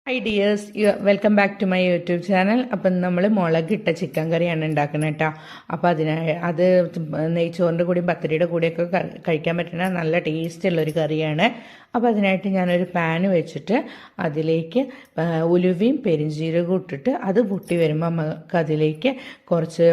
High dears, welcome back to my YouTube channel. അപ്പം നമ്മൾ മുളകിട്ട chicken കറിയാണ് ഉണ്ടാക്കുന്നത് കേട്ടോ. അപ്പോൾ അത് നെയ്ച്ചോറിൻ്റെ കൂടെയും പത്തിരിയുടെ കൂടെയൊക്കെ കഴിക്കാൻ പറ്റുന്ന നല്ല ടേസ്റ്റുള്ളൊരു കറിയാണ്. അപ്പോൾ അതിനായിട്ട് ഞാനൊരു പാന് വെച്ചിട്ട് അതിലേക്ക് ഉലുവയും പെരിഞ്ജീരകവും ഇട്ടിട്ട് അത് പൊട്ടി വരുമ്പോൾ നമുക്ക് അതിലേക്ക് കുറച്ച്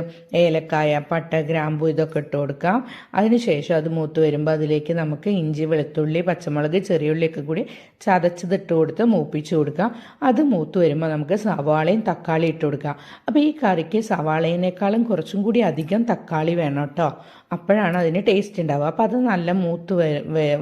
ഏലക്കായ, പട്ട, ഗ്രാമ്പൂ ഇതൊക്കെ ഇട്ട് കൊടുക്കാം. അതിനുശേഷം അത് മൂത്ത് വരുമ്പോൾ അതിലേക്ക് നമുക്ക് ഇഞ്ചി, വെളുത്തുള്ളി, പച്ചമുളക്, ചെറിയുള്ളിയൊക്കെ കൂടി ചതച്ചതിട്ട് കൊടുത്ത് മൂപ്പിച്ച് കൊടുക്കാം. അത് മൂത്ത് വരുമ്പോൾ നമുക്ക് സവാളയും തക്കാളി ഇട്ട് കൊടുക്കാം. അപ്പോൾ ഈ കറിക്ക് സവാളയിനേക്കാളും കുറച്ചും കൂടി അധികം തക്കാളി വേണം കേട്ടോ, അപ്പോഴാണ് അതിന് ടേസ്റ്റ് ഉണ്ടാവുക. അപ്പോൾ അത് നല്ല മൂത്ത്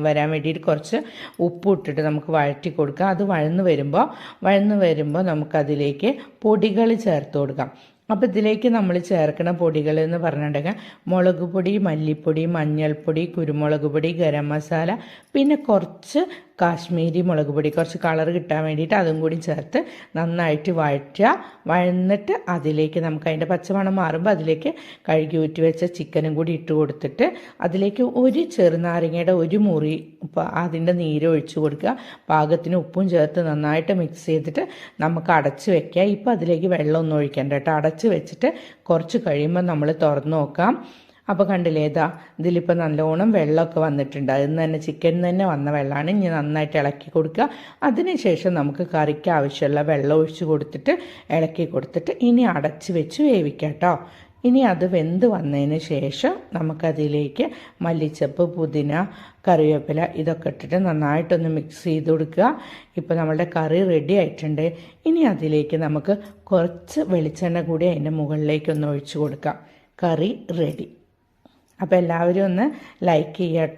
വരാൻ വേണ്ടിയിട്ട് കുറച്ച് ഉപ്പ് ഇട്ടിട്ട് നമുക്ക് വഴറ്റി കൊടുക്കാം. അത് വഴന്ന് വരുമ്പോൾ നമുക്കതിലേക്ക് പൊടികൾ ചേർത്ത് കൊടുക്കാം. അപ്പോൾ ഇതിലേക്ക് നമ്മൾ ചേർക്കുന്ന പൊടികൾ എന്ന് പറഞ്ഞിട്ടുണ്ടെങ്കിൽ മുളക് പൊടി, മല്ലിപ്പൊടി, മഞ്ഞൾപ്പൊടി, കുരുമുളക് പൊടി, ഗരം മസാല, പിന്നെ കുറച്ച് കാശ്മീരി മുളക് പൊടി, കുറച്ച് കളർ കിട്ടാൻ വേണ്ടിയിട്ട് അതും കൂടി ചേർത്ത് നന്നായിട്ട് വഴന്നിട്ട് അതിലേക്ക് നമുക്ക് അതിൻ്റെ പച്ചമണം മാറുമ്പോൾ അതിലേക്ക് കഴുകി ഊറ്റി വെച്ച ചിക്കനും കൂടി ഇട്ട് കൊടുത്തിട്ട് അതിലേക്ക് ഒരു ചെറുനാരങ്ങയുടെ ഒരു മുറി അതിൻ്റെ നീര് ഒഴിച്ച് കൊടുക്കുക. പാകത്തിന് ഉപ്പും ചേർത്ത് നന്നായിട്ട് മിക്സ് ചെയ്തിട്ട് നമുക്ക് അടച്ച് വെക്കുക. ഇപ്പോൾ അതിലേക്ക് വെള്ളമൊന്നും ഒഴിക്കണ്ട കേട്ടോ. അടച്ച് വെച്ചിട്ട് കുറച്ച് കഴിയുമ്പോൾ നമ്മൾ തുറന്ന് നോക്കാം. അപ്പോൾ കണ്ടില്ലേ, ഇതിലിപ്പോൾ നല്ലോണം വെള്ളമൊക്കെ വന്നിട്ടുണ്ട്. അതിൽ നിന്ന് തന്നെ ചിക്കനിൽ തന്നെ വന്ന വെള്ളമാണ്. ഇനി നന്നായിട്ട് ഇളക്കി കൊടുക്കുക. അതിനുശേഷം നമുക്ക് കറിക്ക് ആവശ്യമുള്ള വെള്ളം ഒഴിച്ച് കൊടുത്തിട്ട് ഇളക്കി കൊടുത്തിട്ട് ഇനി അടച്ച് വെച്ച് വേവിക്കാം കേട്ടോ. ഇനി അത് വെന്ത് വന്നതിന് ശേഷം നമുക്കതിലേക്ക് മല്ലിച്ചപ്പ്, പുതിന, കറിവേപ്പില ഇതൊക്കെ ഇട്ടിട്ട് നന്നായിട്ടൊന്ന് മിക്സ് ചെയ്ത് കൊടുക്കുക. ഇപ്പോൾ നമ്മളുടെ കറി റെഡി ആയിട്ടുണ്ട്. ഇനി അതിലേക്ക് നമുക്ക് കുറച്ച് വെളിച്ചെണ്ണ കൂടി അതിൻ്റെ മുകളിലേക്കൊന്ന് ഒഴിച്ച് കൊടുക്കാം. കറി റെഡി. അപ്പോൾ എല്ലാവരും ഒന്ന് ലൈക്ക് ചെയ്യുക.